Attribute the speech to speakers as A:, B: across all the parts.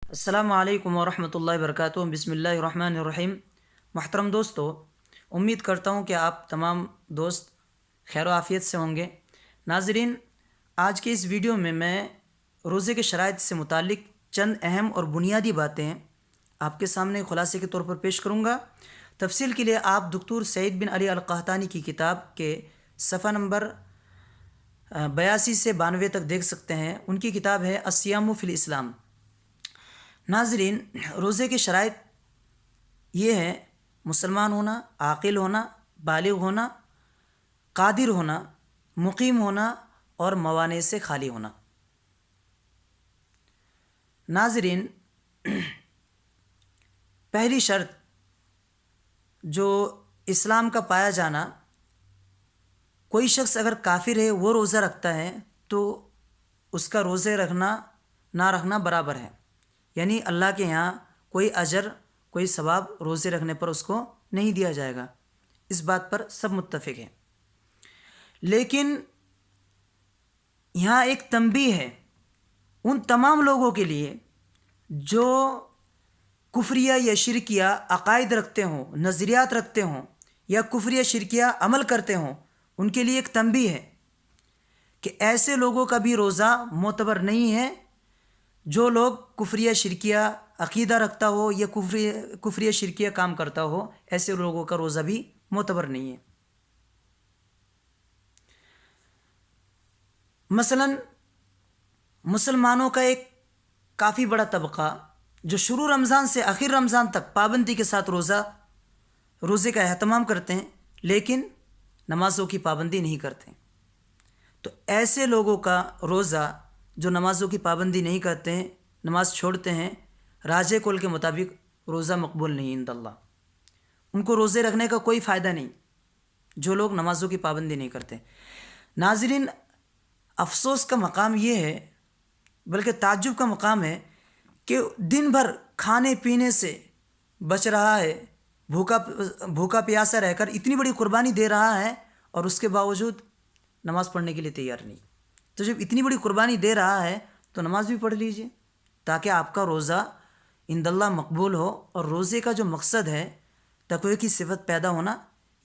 A: السلام علیکم ورحمۃ اللہ وبرکاتہ۔ بسم اللہ الرحمن الرحیم۔ محترم دوستو، امید کرتا ہوں کہ آپ تمام دوست خیر و عافیت سے ہوں گے۔ ناظرین، آج کے اس ویڈیو میں روزے کے شرائط سے متعلق چند اہم اور بنیادی باتیں آپ کے سامنے خلاصے کے طور پر پیش کروں گا۔ تفصیل کے لیے آپ دکتور سعید بن علی القحطانی کی کتاب کے صفحہ نمبر 82 سے 92 تک دیکھ سکتے ہیں۔ ان کی کتاب ہے الصیام فی الاسلام۔ ناظرین، روزے کے شرائط یہ ہیں: مسلمان ہونا، عاقل ہونا، بالغ ہونا، قادر ہونا، مقیم ہونا اور موانع سے خالی ہونا۔ ناظرین، پہلی شرط جو اسلام کا پایا جانا، کوئی شخص اگر کافر ہے وہ روزہ رکھتا ہے تو اس کا روزے رکھنا نہ رکھنا برابر ہے، یعنی اللہ کے یہاں کوئی اجر کوئی ثواب روزے رکھنے پر اس کو نہیں دیا جائے گا۔ اس بات پر سب متفق ہیں۔ لیکن یہاں ایک تنبیہ ہے ان تمام لوگوں کے لیے جو کفریہ یا شرکیہ عقائد رکھتے ہوں، نظریات رکھتے ہوں یا کفریہ شرکیہ عمل کرتے ہوں، ان کے لیے ایک تنبیہ ہے کہ ایسے لوگوں کا بھی روزہ معتبر نہیں ہے۔ جو لوگ کفریہ شرکیہ عقیدہ رکھتا ہو یا کفریہ شرکیہ کام کرتا ہو، ایسے لوگوں کا روزہ بھی معتبر نہیں ہے۔ مثلا مسلمانوں کا ایک کافی بڑا طبقہ جو شروع رمضان سے آخر رمضان تک پابندی کے ساتھ روزے کا اہتمام کرتے ہیں، لیکن نمازوں کی پابندی نہیں کرتے، تو ایسے لوگوں کا روزہ جو نمازوں کی پابندی نہیں کرتے ہیں، نماز چھوڑتے ہیں، راجح قول کے مطابق روزہ مقبول نہیں عند اللہ۔ ان کو روزے رکھنے کا کوئی فائدہ نہیں جو لوگ نمازوں کی پابندی نہیں کرتے۔ ناظرین، افسوس کا مقام یہ ہے، بلکہ تعجب کا مقام ہے کہ دن بھر کھانے پینے سے بچ رہا ہے، بھوکا پیاسا رہ کر اتنی بڑی قربانی دے رہا ہے، اور اس کے باوجود نماز پڑھنے کے لیے تیار نہیں۔ تو جب اتنی بڑی قربانی دے رہا ہے تو نماز بھی پڑھ لیجئے تاکہ آپ کا روزہ عند اللہ مقبول ہو، اور روزے کا جو مقصد ہے تقوی کی صفت پیدا ہونا،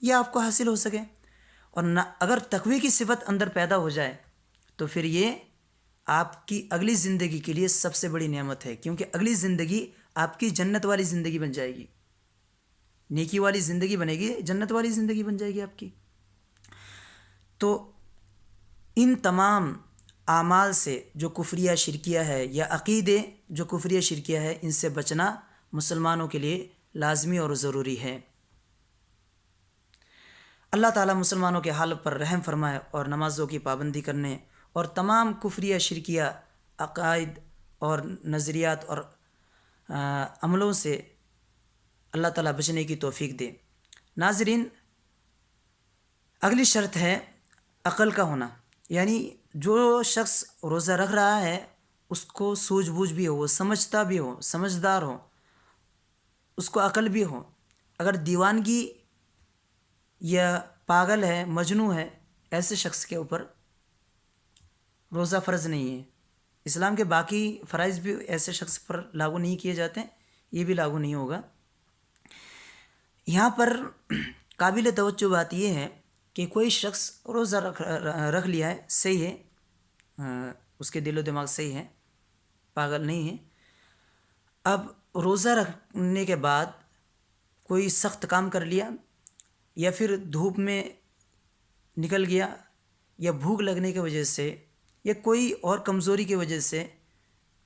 A: یہ آپ کو حاصل ہو سکے۔ اور اگر تقوی کی صفت اندر پیدا ہو جائے تو پھر یہ آپ کی اگلی زندگی کے لیے سب سے بڑی نعمت ہے، کیونکہ اگلی زندگی آپ کی جنت والی زندگی بن جائے گی، نیکی والی زندگی بنے گی، جنت والی زندگی بن جائے گی آپ کی۔ تو ان تمام اعمال سے جو کفریہ شرکیہ ہے یا عقیدے جو کفریہ شرکیہ ہے، ان سے بچنا مسلمانوں کے لیے لازمی اور ضروری ہے۔ اللہ تعالیٰ مسلمانوں کے حال پر رحم فرمائے اور نمازوں کی پابندی کرنے اور تمام کفریہ شرکیہ عقائد اور نظریات اور عملوں سے اللہ تعالیٰ بچنے کی توفیق دے۔ ناظرین، اگلی شرط ہے عقل کا ہونا، یعنی جو شخص روزہ رکھ رہا ہے اس کو سوجھ بوجھ بھی ہو، وہ سمجھتا بھی ہو، سمجھدار ہو، اس کو عقل بھی ہو۔ اگر دیوانگی یا پاگل ہے، مجنوں ہے، ایسے شخص کے اوپر روزہ فرض نہیں ہے۔ اسلام کے باقی فرائض بھی ایسے شخص پر لاگو نہیں کیے جاتے، یہ بھی لاگو نہیں ہوگا۔ یہاں پر قابل توجہ بات یہ ہے کہ کوئی شخص روزہ رکھ لیا ہے، صحیح ہے، اس کے دل و دماغ صحیح ہے، پاگل نہیں ہے۔ اب روزہ رکھنے کے بعد کوئی سخت کام کر لیا، یا پھر دھوپ میں نکل گیا، یا بھوک لگنے کی وجہ سے، یا کوئی اور کمزوری کی وجہ سے،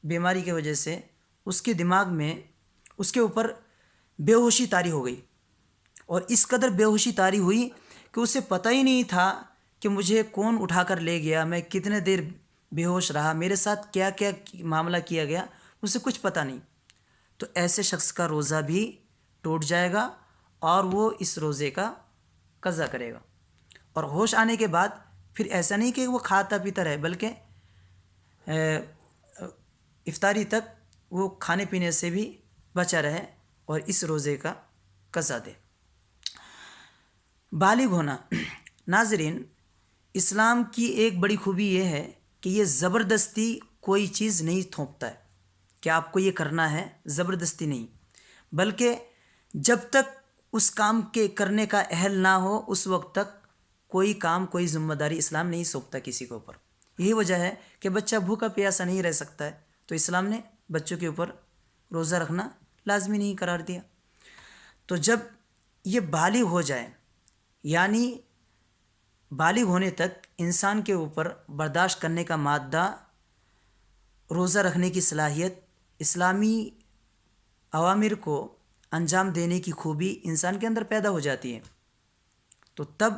A: بیماری کی وجہ سے اس کے دماغ میں اس کے اوپر بے ہوشی طاری ہو گئی، اور اس قدر بے ہوشی طاری ہوئی کہ اسے پتہ ہی نہیں تھا کہ مجھے کون اٹھا کر لے گیا، میں کتنے دیر بے ہوش رہا، میرے ساتھ کیا کیا معاملہ کیا گیا، اسے کچھ پتہ نہیں۔ تو ایسے شخص کا روزہ بھی ٹوٹ جائے گا اور وہ اس روزے کا قضا کرے گا۔ اور ہوش آنے کے بعد پھر ایسا نہیں کہ وہ کھاتا پیتا رہے، بلکہ افطاری تک وہ کھانے پینے سے بھی بچا رہے اور اس روزے کا قضا دے۔ بالغ ہونا، ناظرین، اسلام کی ایک بڑی خوبی یہ ہے کہ یہ زبردستی کوئی چیز نہیں تھوپتا ہے۔ کہ آپ کو یہ کرنا ہے، زبردستی نہیں، بلکہ جب تک اس کام کے کرنے کا اہل نہ ہو اس وقت تک کوئی کام، کوئی ذمہ داری اسلام نہیں سونپتا کسی کے اوپر۔ یہی وجہ ہے کہ بچہ بھوکا پیاسا نہیں رہ سکتا ہے، تو اسلام نے بچوں کے اوپر روزہ رکھنا لازمی نہیں قرار دیا۔ تو جب یہ بالغ ہو جائے، یعنی بالغ ہونے تک انسان کے اوپر برداشت کرنے کا مادہ، روزہ رکھنے کی صلاحیت، اسلامی اوامر کو انجام دینے کی خوبی انسان کے اندر پیدا ہو جاتی ہے، تو تب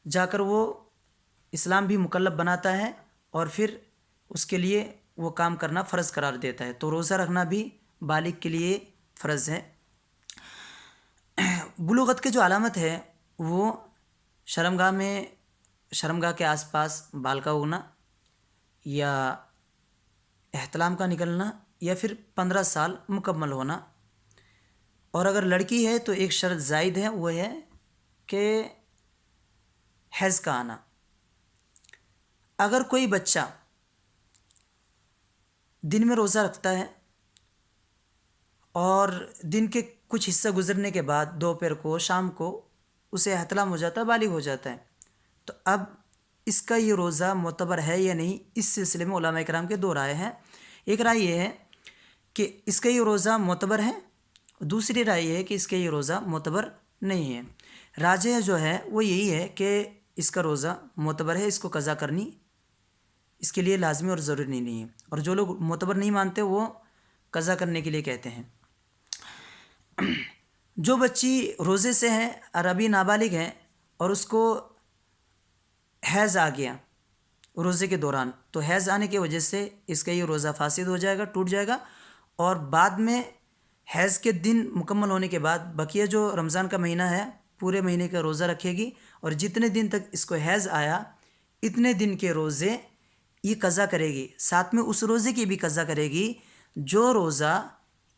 A: جا کر وہ اسلام بھی مکلف بناتا ہے اور پھر اس کے لیے وہ کام کرنا فرض قرار دیتا ہے۔ تو روزہ رکھنا بھی بالغ کے لیے فرض ہے۔ بلوغت کے جو علامت ہے وہ شرمگاہ کے آس پاس بال کا اگنا، یا احتلام کا نکلنا، یا پھر 15 سال مکمل ہونا۔ اور اگر لڑکی ہے تو ایک شرط زائد ہے، وہ ہے کہ حیض کا آنا۔ اگر کوئی بچہ دن میں روزہ رکھتا ہے اور دن کے کچھ حصہ گزرنے کے بعد دوپہر کو، شام کو اسے احتلام ہو جاتا ہے، بالغ ہو جاتا ہے، تو اب اس کا یہ روزہ معتبر ہے یا نہیں، اس سلسلے میں علماء کرام کے دو رائے ہیں۔ ایک رائے یہ ہے کہ اس کا یہ روزہ معتبر ہے، دوسری رائے یہ ہے کہ اس کا یہ روزہ معتبر نہیں ہے۔ راجح جو ہے وہ یہی ہے کہ اس کا روزہ معتبر ہے، اس کو قضا کرنی اس کے لیے لازمی اور ضروری نہیں ہے، اور جو لوگ معتبر نہیں مانتے وہ قضا کرنے کے لیے کہتے ہیں۔ جو بچی روزے سے ہے اور ابھی نابالغ ہے اور اس کو حیض آ گیا روزے کے دوران، تو حیض آنے کی وجہ سے اس کا یہ روزہ فاسد ہو جائے گا، ٹوٹ جائے گا، اور بعد میں حیض کے دن مکمل ہونے کے بعد بقیہ جو رمضان کا مہینہ ہے پورے مہینے کا روزہ رکھے گی، اور جتنے دن تک اس کو حیض آیا اتنے دن کے روزے یہ قضا کرے گی، ساتھ میں اس روزے کی بھی قضا کرے گی جو روزہ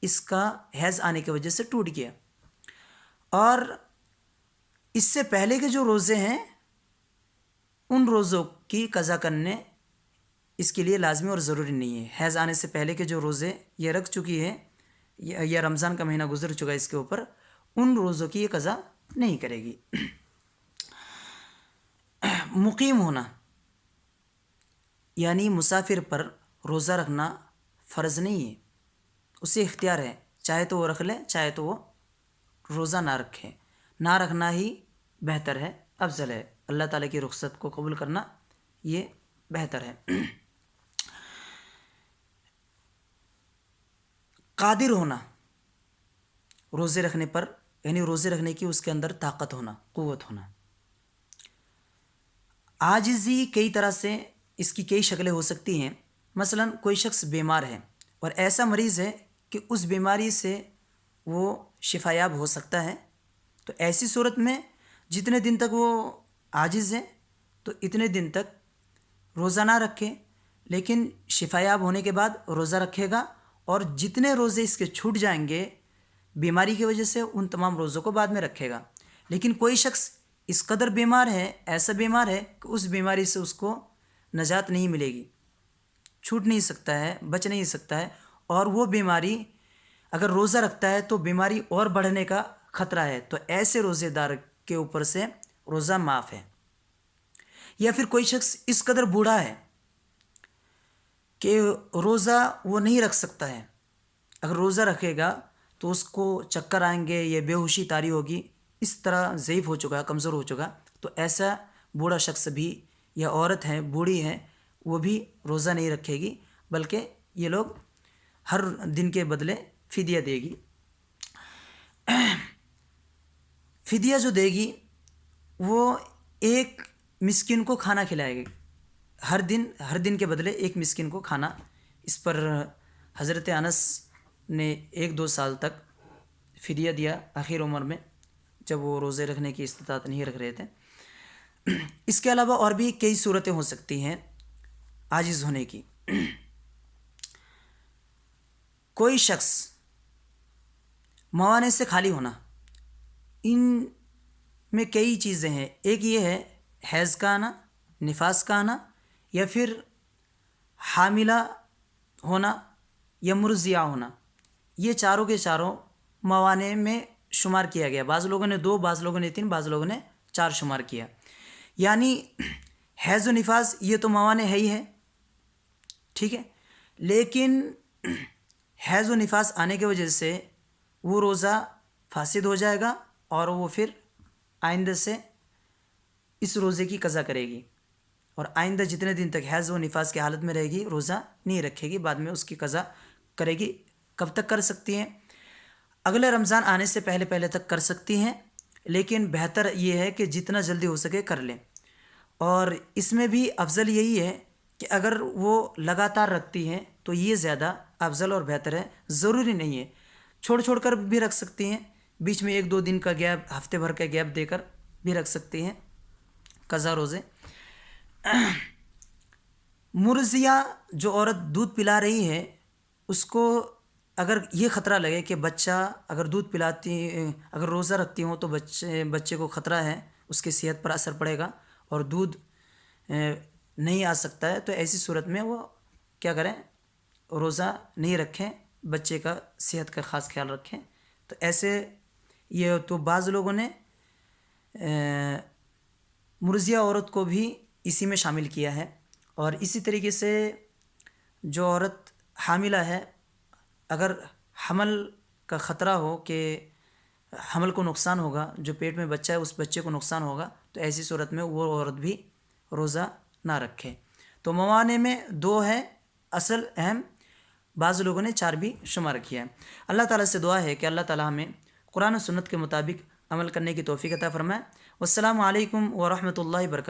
A: اس کا حیض آنے کی وجہ سے ٹوٹ گیا۔ اور اس سے پہلے کے جو روزے ہیں ان روزوں کی قضا کرنے اس کے لیے لازمی اور ضروری نہیں ہے۔ حیض آنے سے پہلے کے جو روزے یہ رکھ چکی ہے یا رمضان کا مہینہ گزر چکا ہے اس کے اوپر، ان روزوں کی یہ قضا نہیں کرے گی۔ مقیم ہونا یعنی مسافر پر روزہ رکھنا فرض نہیں ہے، اسے اختیار ہے، چاہے تو وہ رکھ لے، چاہے تو وہ روزہ نہ رکھے، نہ رکھنا ہی بہتر ہے، افضل ہے۔ اللہ تعالیٰ کی رخصت کو قبول کرنا یہ بہتر ہے۔ قادر ہونا روزے رکھنے پر، یعنی روزے رکھنے کی اس کے اندر طاقت ہونا، قوت ہونا۔ عاجزی کئی طرح سے اس کی کئی شکلیں ہو سکتی ہیں۔ مثلا کوئی شخص بیمار ہے اور ایسا مریض ہے کہ اس بیماری سے وہ شفا یاب ہو سکتا ہے، تو ایسی صورت میں جتنے دن تک وہ عاجز ہے تو اتنے دن تک روزہ نہ رکھے، لیکن شفا یاب ہونے کے بعد روزہ رکھے گا، اور جتنے روزے اس کے چھوٹ جائیں گے بیماری کی وجہ سے ان تمام روزوں کو بعد میں رکھے گا۔ لیکن کوئی شخص اس قدر بیمار ہے، ایسا بیمار ہے کہ اس بیماری سے اس کو نجات نہیں ملے گی، چھوٹ نہیں سکتا ہے، بچ نہیں سکتا ہے، اور وہ بیماری اگر روزہ رکھتا ہے تو بیماری اور بڑھنے کا خطرہ ہے، تو ایسے روزے دار کے اوپر سے روزہ معاف ہے۔ یا پھر کوئی شخص اس قدر بوڑھا ہے کہ روزہ وہ نہیں رکھ سکتا ہے، اگر روزہ رکھے گا تو اس کو چکر آئیں گے یا بے ہوشی طاری ہوگی، اس طرح ضعیف ہو چکا، کمزور ہو چکا، تو ایسا بوڑھا شخص بھی یا عورت ہے بوڑھی ہے وہ بھی روزہ نہیں رکھے گی، بلکہ یہ لوگ ہر دن کے بدلے فدیہ دے گی۔ فدیہ جو دے گی وہ ایک مسکین کو کھانا کھلائے گی، ہر دن کے بدلے ایک مسکین کو کھانا۔ اس پر حضرت انس نے 1-2 سال تک فدیہ دیا آخر عمر میں، جب وہ روزے رکھنے کی استطاعت نہیں رکھ رہے تھے۔ اس کے علاوہ اور بھی کئی صورتیں ہو سکتی ہیں عاجز ہونے کی۔ کوئی شخص موانع سے خالی ہونا، ان میں کئی چیزیں ہیں۔ ایک یہ ہے حیض کا آنا، نفاس کا آنا، یا پھر حاملہ ہونا، یا مرضیہ ہونا، یہ چاروں کے چاروں موانع میں شمار کیا گیا۔ بعض لوگوں نے 2، بعض لوگوں نے 3، بعض لوگوں نے 4 شمار کیا۔ یعنی حیض و نفاس یہ تو موانع ہے ہی ہے، ٹھیک ہے، لیکن حیض و نفاس آنے کی وجہ سے وہ روزہ فاسد ہو جائے گا اور وہ پھر آئندہ سے اس روزے کی قضا کرے گی، اور آئندہ جتنے دن تک حیض و نفاس کی حالت میں رہے گی روزہ نہیں رکھے گی، بعد میں اس کی قضا کرے گی۔ کب تک کر سکتی ہیں؟ اگلے رمضان آنے سے پہلے تک کر سکتی ہیں، لیکن بہتر یہ ہے کہ جتنا جلدی ہو سکے کر لیں۔ اور اس میں بھی افضل یہی ہے کہ اگر وہ لگاتار رکھتی ہیں تو یہ زیادہ افضل اور بہتر ہے، ضروری نہیں ہے، چھوڑ کر بھی رکھ سکتی ہیں، بیچ میں 1-2 دن کا گیپ، ہفتے بھر کا گیپ دے کر بھی رکھ سکتی ہیں قضا روزے۔ مرضیہ جو عورت دودھ پلا رہی ہے، اس کو اگر یہ خطرہ لگے کہ بچہ اگر دودھ پلاتی، اگر روزہ رکھتی ہوں تو بچے کو خطرہ ہے، اس کی صحت پر اثر پڑے گا اور دودھ نہیں آ سکتا ہے، تو ایسی صورت میں وہ کیا کریں؟ روزہ نہیں رکھیں، بچے کا صحت کا خاص خیال رکھیں۔ تو ایسے یہ تو بعض لوگوں نے مرضیہ عورت کو بھی اسی میں شامل کیا ہے، اور اسی طریقے سے جو عورت حاملہ ہے، اگر حمل کا خطرہ ہو کہ حمل کو نقصان ہوگا، جو پیٹ میں بچہ ہے اس بچے کو نقصان ہوگا، تو ایسی صورت میں وہ عورت بھی روزہ نہ رکھے۔ تو موانع میں 2 ہے اصل اہم، بعض لوگوں نے 4 بھی شمار کیا ہے۔ اللہ تعالیٰ سے دعا ہے کہ اللہ تعالیٰ ہمیں قرآن و سنت کے مطابق عمل کرنے کی توفیق عطا فرمائے۔ والسلام علیکم ورحمۃ اللہ وبرکاتہ۔